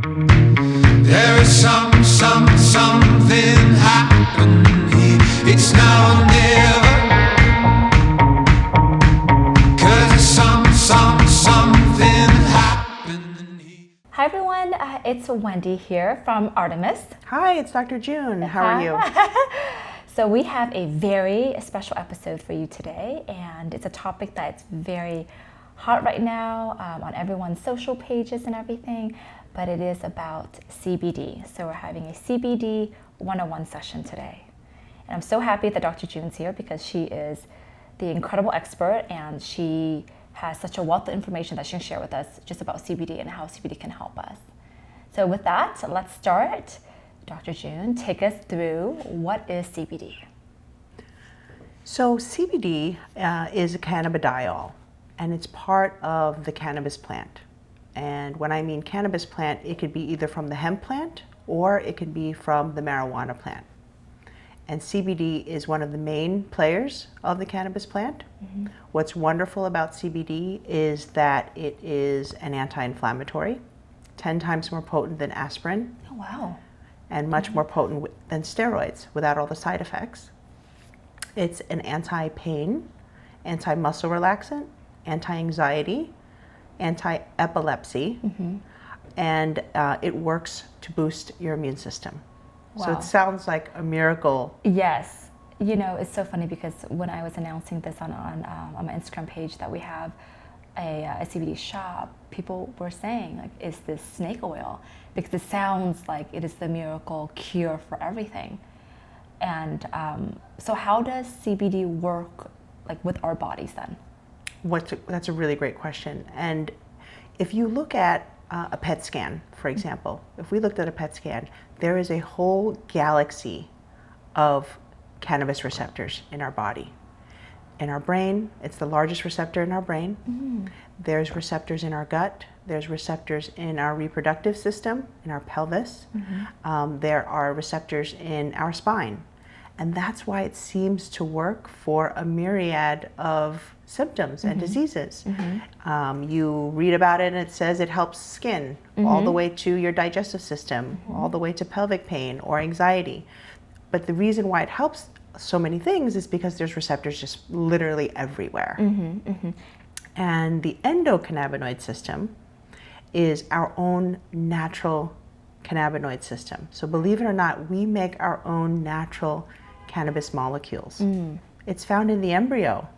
There is something happening here. It's now or never. 'Cause there's something happening here. Hi everyone, it's Wendy here from Artemis. Hi, it's Dr. June. How are you? So we have a very special episode for you today, and it's a topic that's very hot right now on everyone's social pages and everything, but it is about CBD. So we're having a CBD 101 session today. And I'm so happy that Dr. June's here because she is the incredible expert and she has such a wealth of information that she can share with us just about CBD and how CBD can help us. So with that, let's start. Dr. June, take us through what is CBD? So CBD is a cannabidiol, and it's part of the cannabis plant. And when I mean cannabis plant, it could be either from the hemp plant or it could be from the marijuana plant. And CBD is one of the main players of the cannabis plant. Mm-hmm. What's wonderful about CBD is that it is an anti-inflammatory, 10 times more potent than aspirin. Oh, wow. And much more potent than steroids without all the side effects. It's an anti-pain, anti-muscle relaxant, anti-anxiety, anti-epilepsy, and it works to boost your immune system. Wow. So it sounds like a miracle. Yes. You know, it's so funny because when I was announcing this on my Instagram page that we have a CBD shop, people were saying, like, is this snake oil? Because it sounds like it is the miracle cure for everything. And so how does CBD work, like, with our bodies then? That's a really great question. And if you look at a PET scan, for example, if we looked at a PET scan, there is a whole galaxy of cannabis receptors in our body. In our brain, it's the largest receptor in our brain. Mm. There's receptors in our gut. There's receptors in our reproductive system, in our pelvis. Mm-hmm. There are receptors in our spine. And that's why it seems to work for a myriad of symptoms and diseases. Mm-hmm. You read about it and it says it helps skin, all the way to your digestive system, all the way to pelvic pain or anxiety. But the reason why it helps so many things is because there's receptors just literally everywhere. And the endocannabinoid system is our own natural cannabinoid system. So believe it or not, we make our own natural cannabis molecules. It's found in the embryo.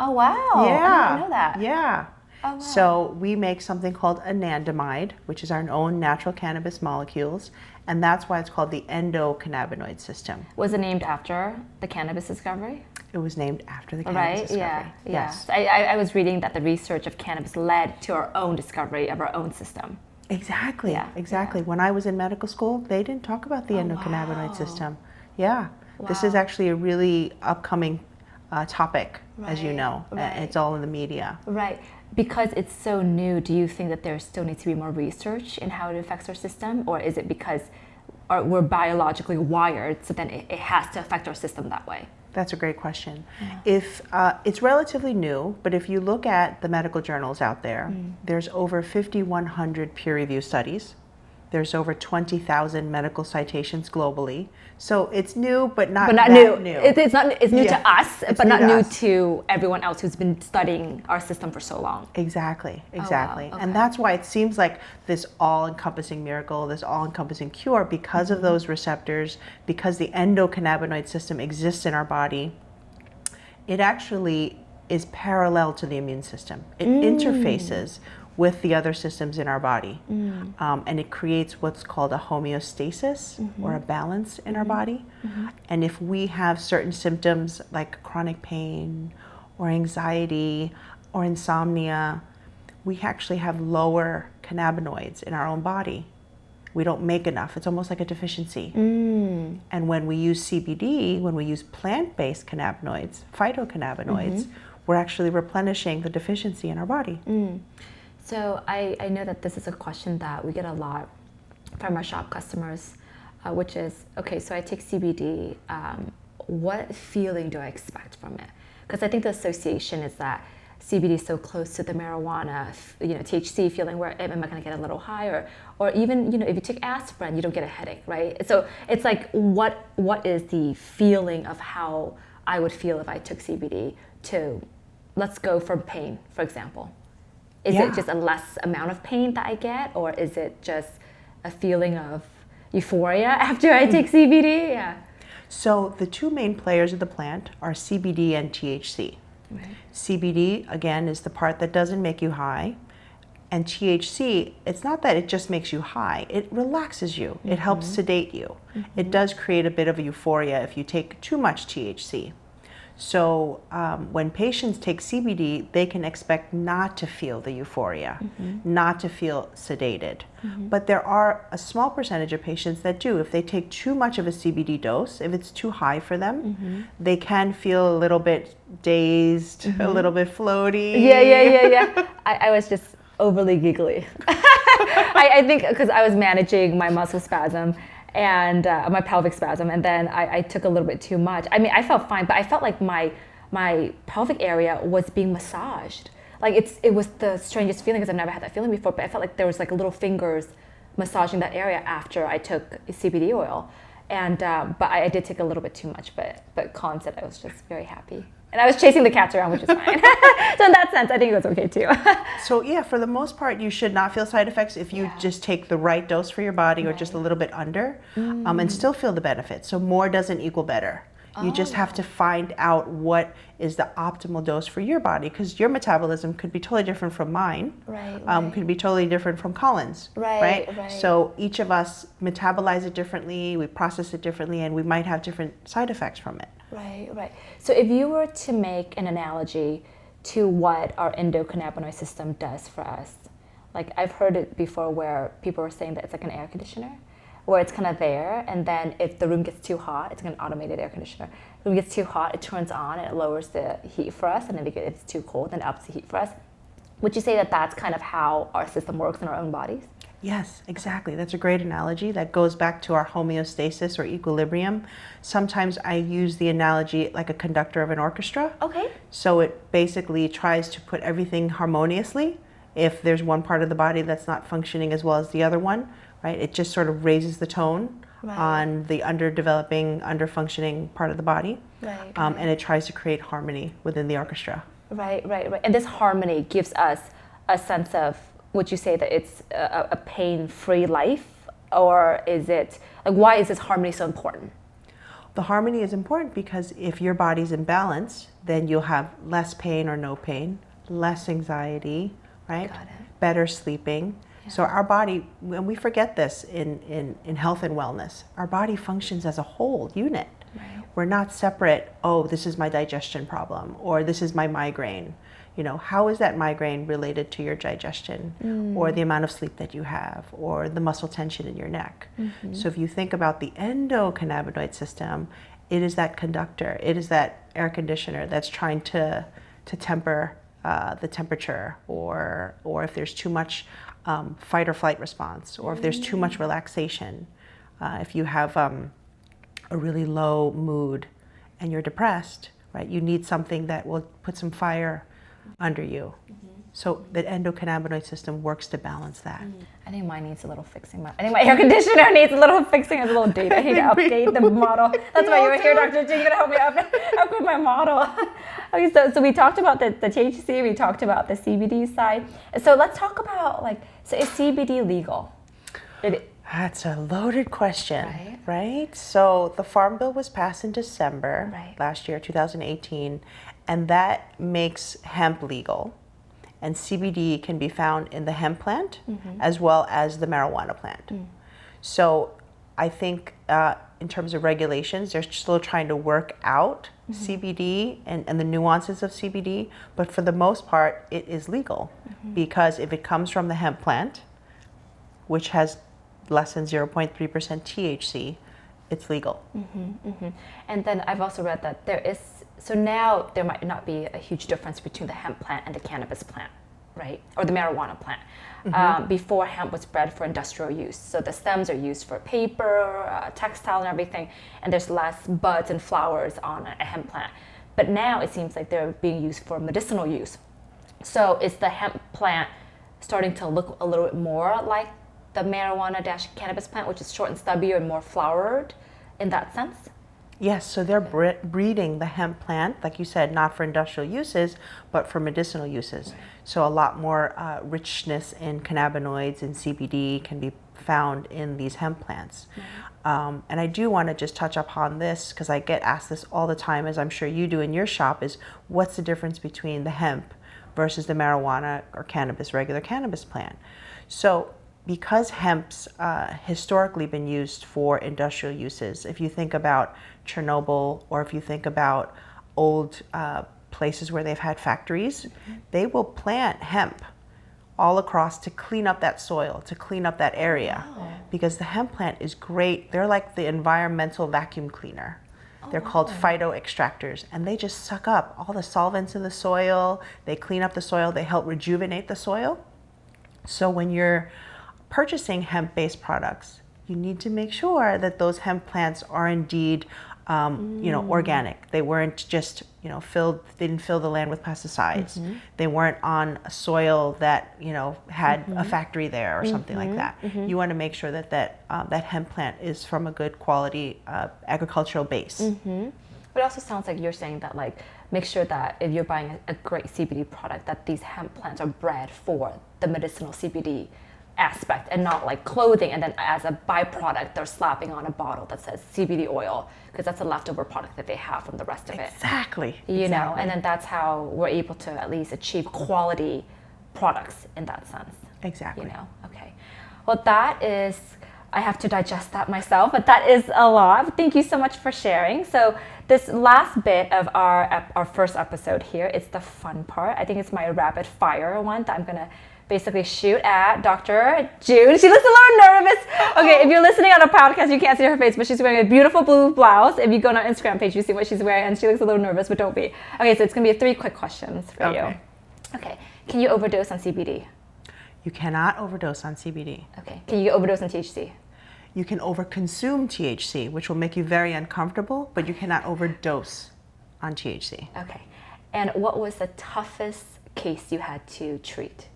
Oh, wow. Yeah. I didn't know that. Yeah. Oh, wow. So we make something called anandamide, which is our own natural cannabis molecules, and that's why it's called the endocannabinoid system. Was it named after the cannabis discovery? It was named after the cannabis discovery. Yeah. Yes. So I was reading that the research of cannabis led to our own discovery of our own system. Exactly. Yeah. Exactly. When I was in medical school, they didn't talk about the endocannabinoid system. Yeah. This is actually a really upcoming topic, as you know. It's all in the media. Right. Because it's so new, do you think that there still needs to be more research in how it affects our system? Or is it because we're biologically wired, so then it has to affect our system that way? That's a great question. Yeah. If it's relatively new, but if you look at the medical journals out there, there's over 5,100 peer-reviewed studies. There's over 20,000 medical citations globally. So it's new, but not new. It's new to us, but not new us. to everyone else who's been studying our system for so long. Exactly. Oh, wow. Okay. And that's why it seems like this all-encompassing miracle, this all-encompassing cure, because of those receptors, because the endocannabinoid system exists in our body. It actually is parallel to the immune system. It interfaces with the other systems in our body. And it creates what's called a homeostasis or a balance in our body. And if we have certain symptoms like chronic pain or anxiety or insomnia, we actually have lower cannabinoids in our own body. We don't make enough. It's almost like a deficiency. And when we use CBD, when we use plant-based cannabinoids, phytocannabinoids, we're actually replenishing the deficiency in our body. So I know that this is a question that we get a lot from our shop customers, which is, okay, so I take CBD, what feeling do I expect from it? Because I think the association is that CBD so close to the marijuana, THC feeling where am I going to get a little high, or even, if you take aspirin, you don't get a headache, right? So it's like, what is the feeling of how I would feel if I took CBD to, let's go from pain, for example. Is it just a less amount of pain that I get, or is it just a feeling of euphoria after I take CBD? Yeah. So the two main players of the plant are CBD and THC. Right. CBD, again, is the part that doesn't make you high. And THC, it's not that it just makes you high, it relaxes you. It helps sedate you. It does create a bit of a euphoria if you take too much THC. So when patients take CBD, they can expect not to feel the euphoria, not to feel sedated. But there are a small percentage of patients that do. If they take too much of a CBD dose, if it's too high for them, they can feel a little bit dazed, a little bit floaty. Yeah. I was just overly giggly. I think because I was managing my muscle spasm and my pelvic spasm, and then I took a little bit too much. I mean, I felt fine, but I felt like my pelvic area was being massaged. Like it was the strangest feeling because I've never had that feeling before, but I felt like there was like little fingers massaging that area after I took CBD oil. And but I did take a little bit too much, but Colin said I was just very happy. And I was chasing the cats around, which is fine. So in that sense, I think it was okay too. So yeah, for the most part, you should not feel side effects if you just take the right dose for your body or just a little bit under, and still feel the benefits. So more doesn't equal better. You just have to find out what is the optimal dose for your body, because your metabolism could be totally different from mine. Right. Could be totally different from Colin's. Right. So each of us metabolize it differently, we process it differently, and we might have different side effects from it. Right. So if you were to make an analogy to what our endocannabinoid system does for us, like I've heard it before where people were saying that it's like an air conditioner, where it's kind of there, and then if the room gets too hot, it's like an automated air conditioner. If the room gets too hot, it turns on and it lowers the heat for us, and then if it's too cold, then it ups the heat for us. Would you say that that's kind of how our system works in our own bodies? Yes, exactly. That's a great analogy. That goes back to our homeostasis or equilibrium. Sometimes I use the analogy like a conductor of an orchestra. Okay. So it basically tries to put everything harmoniously. If there's one part of the body that's not functioning as well as the other one, right? It just sort of raises the tone on the underdeveloping, underfunctioning part of the body. Right. And it tries to create harmony within the orchestra. Right. And this harmony gives us a sense of, would you say that it's a pain-free life, or is it, like, why is this harmony so important? The harmony is important because if your body's in balance, then you'll have less pain or no pain, less anxiety, right? Got it. Better sleeping. Yeah. So our body, and we forget this in health and wellness, our body functions as a whole unit. Right. We're not separate, oh, this is my digestion problem, or this is my migraine. How is that migraine related to your digestion, or the amount of sleep that you have, or the muscle tension in your neck? So if you think about the endocannabinoid system, it is that conductor, it is that air conditioner that's trying to temper the temperature, or if there's too much fight or flight response, or if there's too much relaxation. If you have a really low mood and you're depressed, right, you need something that will put some fire under you. So the endocannabinoid system works to balance that. I think mine needs a little fixing. I think my air conditioner needs a little fixing, as a little data. I need to update the model. That's why you were here, Dr. Jing, to help me upgrade my model. Okay, so we talked about the THC, we talked about the CBD side. So let's talk about, so is CBD legal? That's a loaded question, right? So the Farm Bill was passed in December last year, 2018, and that makes hemp legal. And CBD can be found in the hemp plant as well as the marijuana plant. So I think in terms of regulations, they're still trying to work out CBD and the nuances of CBD, but for the most part, it is legal because if it comes from the hemp plant, which has less than 0.3% THC, it's legal. And then I've also read that so now there might not be a huge difference between the hemp plant and the cannabis plant, right? Or the marijuana plant. Before, hemp was bred for industrial use. So the stems are used for paper, textile and everything, and there's less buds and flowers on a hemp plant. But now it seems like they're being used for medicinal use. So is the hemp plant starting to look a little bit more like the marijuana-cannabis plant, which is short and stubby and more flowered in that sense? Yes, so they're breeding the hemp plant, like you said, not for industrial uses, but for medicinal uses. So a lot more richness in cannabinoids and CBD can be found in these hemp plants. And I do want to just touch upon this because I get asked this all the time, as I'm sure you do in your shop, is what's the difference between the hemp versus the marijuana or cannabis, regular cannabis plant? So because hemp's historically been used for industrial uses, if you think about Chernobyl or if you think about old places where they've had factories, they will plant hemp all across to clean up that soil, to clean up that area. Because the hemp plant is great. They're like the environmental vacuum cleaner. They're called phytoextractors, and they just suck up all the solvents in the soil. They clean up the soil. They help rejuvenate the soil. So when you're purchasing hemp-based products, you need to make sure that those hemp plants are indeed, organic. They weren't just, they didn't fill the land with pesticides. They weren't on a soil that, had a factory there or something like that. You want to make sure that that hemp plant is from a good quality agricultural base. But it also sounds like you're saying that, like, make sure that if you're buying a great CBD product, that these hemp plants are bred for the medicinal CBD aspect and not like clothing, and then as a byproduct they're slapping on a bottle that says CBD oil because that's a leftover product that they have from the rest of it. Exactly. You know, and then that's how we're able to at least achieve quality products in that sense. Exactly. Okay. Well, that is, I have to digest that myself, but that is a lot. Thank you so much for sharing. So this last bit of our first episode here, it's the fun part. I think it's my rapid fire one that I'm gonna basically shoot at Dr. June. She looks a little nervous. Okay, if you're listening on a podcast, you can't see her face, but she's wearing a beautiful blue blouse. If you go on our Instagram page, you see what she's wearing, and she looks a little nervous, but don't be. Okay, so it's gonna be 3 quick questions for you. Okay, can you overdose on CBD? You cannot overdose on CBD. Okay, can you overdose on THC? You can overconsume THC, which will make you very uncomfortable, but you cannot overdose on THC. Okay, and what was the toughest case you had to treat?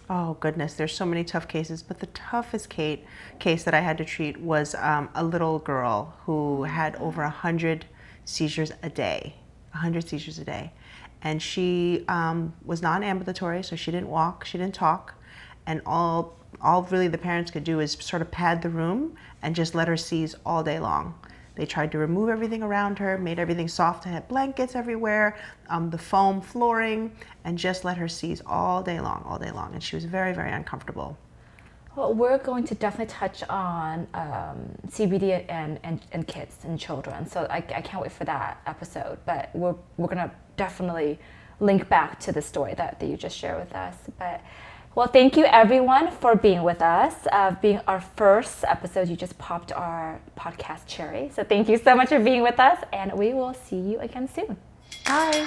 Oh goodness, there's so many tough cases, but the toughest case that I had to treat was a little girl who had over 100 seizures a day, 100 seizures a day. And she was non-ambulatory, so she didn't walk, she didn't talk, and all really the parents could do is sort of pad the room and just let her seize all day long. They tried to remove everything around her, made everything soft, and had blankets everywhere, the foam flooring, and just let her seize all day long. And she was very, very uncomfortable. Well, we're going to definitely touch on CBD and kids and children. So I can't wait for that episode. But we're going to definitely link back to the story that you just shared with us. But well, thank you everyone for being with us. Being our first episode, you just popped our podcast cherry. So thank you so much for being with us, and we will see you again soon. Bye.